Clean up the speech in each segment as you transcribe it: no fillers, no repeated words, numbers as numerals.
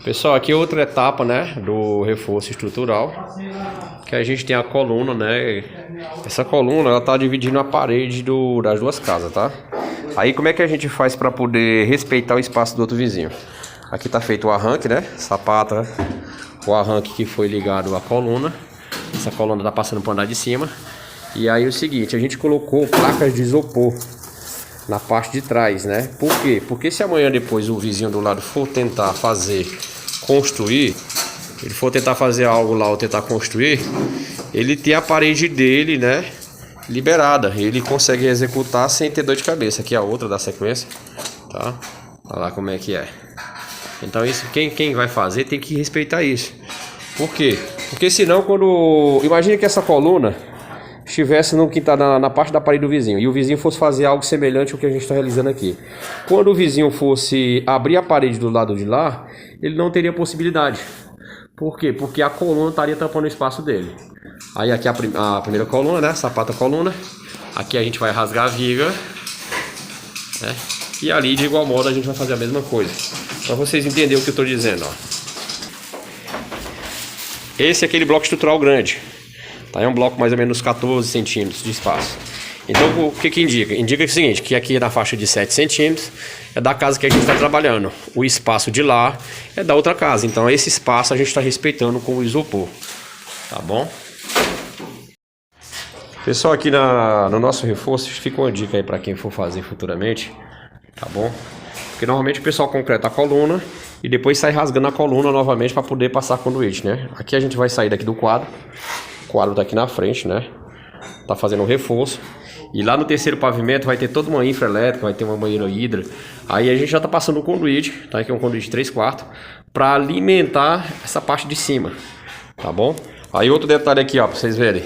Pessoal, aqui é outra etapa, né, do reforço estrutural, que a gente tem a coluna, né, essa coluna, ela tá dividindo a parede das duas casas, tá? Aí como é que a gente faz para poder respeitar o espaço do outro vizinho? Aqui tá feito o arranque, né, sapata, o arranque que foi ligado à coluna, essa coluna tá passando para o andar de cima. E aí é o seguinte, a gente colocou placas de isopor na parte de trás, né? Por quê? Porque se amanhã depois o vizinho do lado for tentar construir, ele for tentar fazer algo lá ou tentar construir, ele tem a parede dele, né, liberada. Ele consegue executar sem ter dor de cabeça. Aqui é a outra da sequência, tá? Olha lá como é que é. Então isso, quem vai fazer tem que respeitar isso. Por quê? Porque senão quando... Imagine que essa coluna estivesse no quintal, na parte da parede do vizinho, e o vizinho fosse fazer algo semelhante ao que a gente está realizando aqui. Quando o vizinho fosse abrir a parede do lado de lá, ele não teria possibilidade. Por quê? Porque a coluna estaria tampando o espaço dele. Aí aqui a primeira coluna, né? Sapata coluna. Aqui a gente vai rasgar a viga, né? E ali de igual modo a gente vai fazer a mesma coisa. Para vocês entenderem o que eu estou dizendo, ó. Esse é aquele bloco estrutural grande. É um bloco mais ou menos 14 centímetros de espaço. Então o que indica? Indica o seguinte, que aqui na faixa de 7 centímetros é da casa que a gente está trabalhando. O espaço de lá é da outra casa. Então esse espaço a gente está respeitando com o isopor. Tá bom? Pessoal, aqui no nosso reforço fica uma dica aí para quem for fazer futuramente. Tá bom? Porque normalmente o pessoal concreta a coluna e depois sai rasgando a coluna novamente para poder passar conduíte, né? Aqui a gente vai sair daqui do quadro. O quadro tá aqui na frente, né? Tá fazendo um reforço. E lá no terceiro pavimento vai ter toda uma infra elétrica, vai ter uma banheira hidra. Aí a gente já tá passando um conduíte, tá? Aqui é um conduíte de 3/4, para alimentar essa parte de cima, tá bom? Aí outro detalhe aqui, ó, pra vocês verem.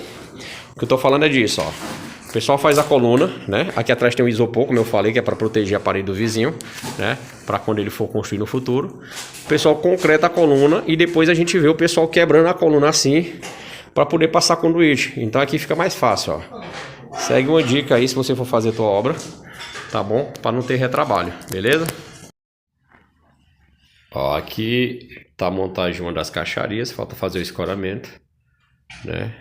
O que eu tô falando é disso, ó. O pessoal faz a coluna, né? Aqui atrás tem um isopor, como eu falei, que é para proteger a parede do vizinho, né? Para quando ele for construir no futuro. O pessoal concreta a coluna e depois a gente vê o pessoal quebrando a coluna assim, para poder passar conduíte. Então aqui fica mais fácil, ó. Segue uma dica aí se você for fazer a tua obra, tá bom? Para não ter retrabalho, beleza? Ó, aqui tá a montagem de uma das caixarias, falta fazer o escoramento, né?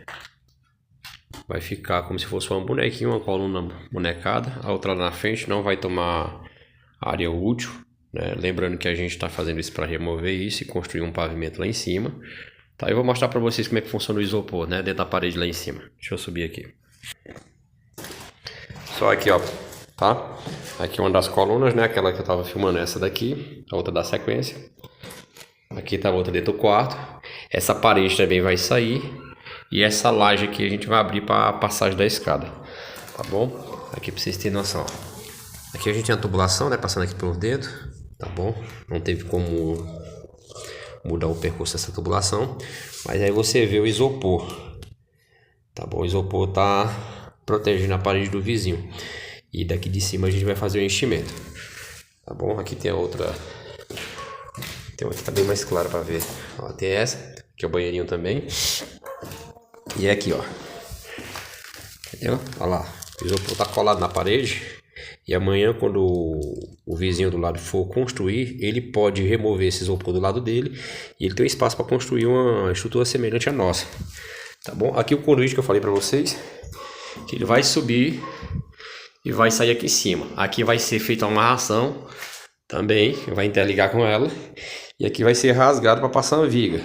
Vai ficar como se fosse uma bonequinha, uma coluna bonecada. A outra lá na frente não vai tomar área útil, né? Lembrando que a gente está fazendo isso para remover isso e construir um pavimento lá em cima. Tá, eu vou mostrar para vocês como é que funciona o isopor, né? Dentro da parede lá em cima. Deixa eu subir aqui. Só aqui, ó, tá? Aqui uma das colunas, né? Aquela que eu tava filmando, essa daqui. A outra da sequência. Aqui tá a outra dentro do quarto. Essa parede também vai sair. E essa laje aqui a gente vai abrir para a passagem da escada, tá bom? Aqui para vocês terem noção. Aqui a gente tem a tubulação, né? Passando aqui por dentro, tá bom? Não teve como mudar o percurso dessa tubulação. Mas aí você vê o isopor, tá bom? O isopor tá protegendo a parede do vizinho. E daqui de cima a gente vai fazer o enchimento, tá bom? Aqui tem a outra. Tem outra que tá bem mais clara para ver. Ó, tem essa, que é o banheirinho também. E é aqui, ó. Entendeu? Olha lá. O isopor tá colado na parede. E amanhã, quando o vizinho do lado for construir, ele pode remover esse isopor do lado dele. E ele tem um espaço para construir uma estrutura semelhante à nossa. Tá bom? Aqui o conduíte que eu falei para vocês, que ele vai subir e vai sair aqui em cima. Aqui vai ser feita uma amarração também, vai interligar com ela. E aqui vai ser rasgado para passar uma viga.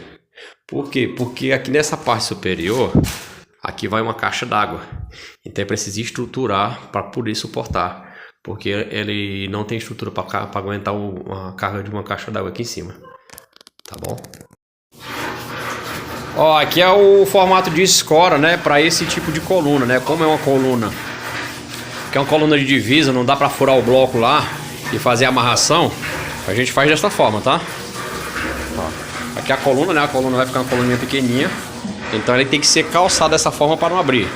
Por quê? Porque aqui nessa parte superior, aqui vai uma caixa d'água. Então é preciso estruturar para poder suportar. Porque ele não tem estrutura para aguentar a carga de uma caixa d'água aqui em cima. Tá bom? Ó, aqui é o formato de escora, né? Para esse tipo de coluna, né? Como é uma coluna que é uma coluna de divisa, não dá para furar o bloco lá e fazer a amarração, a gente faz dessa forma, tá? Ó. Aqui a coluna, né? A coluna vai ficar uma coluninha pequenininha. Então ele tem que ser calçado dessa forma para não abrir.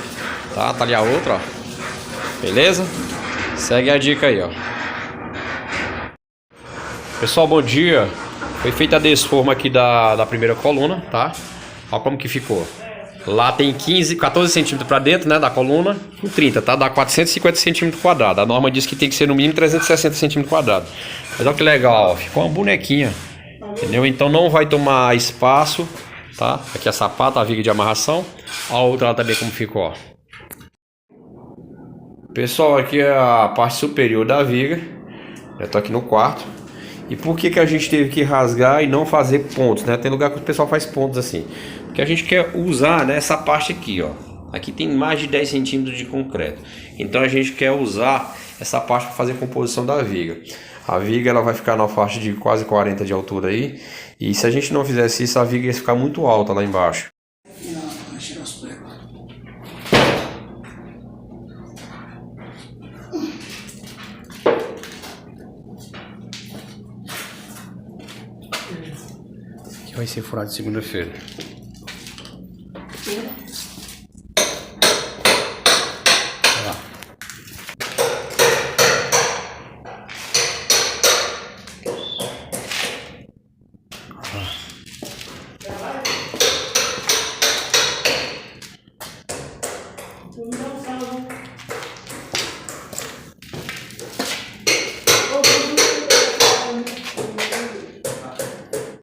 Tá? Tá ali a outra, ó. Beleza? Segue a dica aí, ó. Pessoal, bom dia. Foi feita a desforma aqui da primeira coluna, tá? Olha como que ficou. Lá tem 14 centímetros para dentro, né? Da coluna. Com 30, tá? Dá 450 centímetros quadrados. A norma diz que tem que ser no mínimo 360 centímetros quadrados. Mas olha que legal, ó. Ficou uma bonequinha. Entendeu? Então não vai tomar espaço, tá? Aqui a sapata, a viga de amarração. A outra lá também como ficou, ó. Pessoal, aqui é a parte superior da viga. Eu tô aqui no quarto. E por que que a gente teve que rasgar e não fazer pontos, né? Tem lugar que o pessoal faz pontos assim. Porque a gente quer usar, né, essa parte aqui, ó. Aqui tem mais de 10 centímetros de concreto. Então a gente quer usar essa parte para fazer a composição da viga. A viga ela vai ficar na faixa de quase 40 de altura aí. E se a gente não fizesse isso, a viga ia ficar muito alta lá embaixo. Aqui vai ser furado de segunda-feira.